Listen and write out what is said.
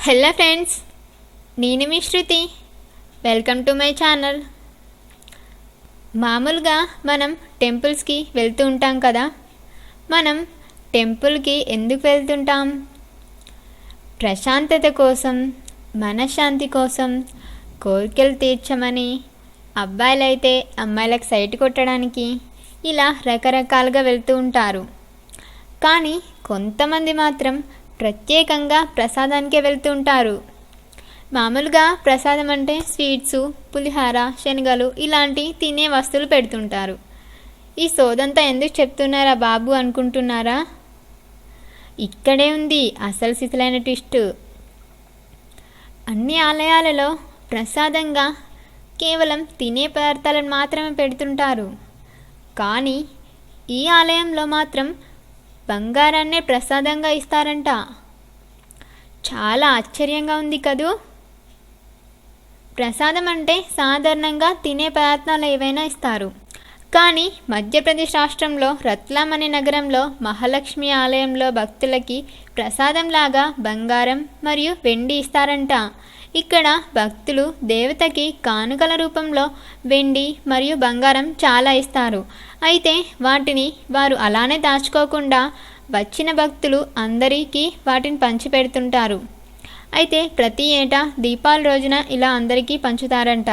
Hello friends, నేను మీ Shruti. Welcome to my channel. మామూలుగా మనం టెంపుల్స్కి వెళ్తూ ఉంటాం కదా. మనం టెంపుల్కి ఎందుకు వెళ్తుంటాం? ప్రశాంతత కోసం, మనశ్శాంతి కోసం, కోరికలు తీర్చమని, అబ్బాయిలైతే అమ్మాయిలకు సైట్ కొట్టడానికి, ఇలా రకరకాలుగా వెళ్తూ ఉంటారు. కానీ కొంతమంది మాత్రం ప్రత్యేకంగా ప్రసాదానికే వెళ్తూ ఉంటారు. మామూలుగా ప్రసాదం అంటే స్వీట్సు, పులిహార, శనగలు ఇలాంటి తినే వస్తువులు పెడుతుంటారు. ఈ సోదంతా ఎందుకు చెప్తున్నారా బాబు అనుకుంటున్నారా? ఇక్కడే ఉంది అసలు సిసలైన ట్విస్ట్. అన్ని ఆలయాలలో ప్రసాదంగా కేవలం తినే పదార్థాలను మాత్రమే పెడుతుంటారు. కానీ ఈ ఆలయంలో మాత్రం బంగారాన్నే ప్రసాదంగా ఇస్తారంట. చాలా ఆశ్చర్యంగా ఉంది కదూ. ప్రసాదం అంటే సాధారణంగా తినే పదార్థాలు ఏవైనా ఇస్తారు. కానీ మధ్యప్రదేశ్ రాష్ట్రంలో రత్లాం అనే నగరంలో మహాలక్ష్మి ఆలయంలో భక్తులకి ప్రసాదంలాగా బంగారం మరియు వెండి ఇస్తారంట. ఇక్కడ భక్తులు దేవతకి కానుకల రూపంలో వెండి మరియు బంగారం చాలా ఇస్తారు. అయితే వాటిని వారు అలానే దాచుకోకుండా వచ్చిన భక్తులు అందరికీ వాటిని పంచిపెడుతుంటారు. అయితే ప్రతి ఏటా దీపావళి రోజున ఇలా అందరికీ పంచుతారంట.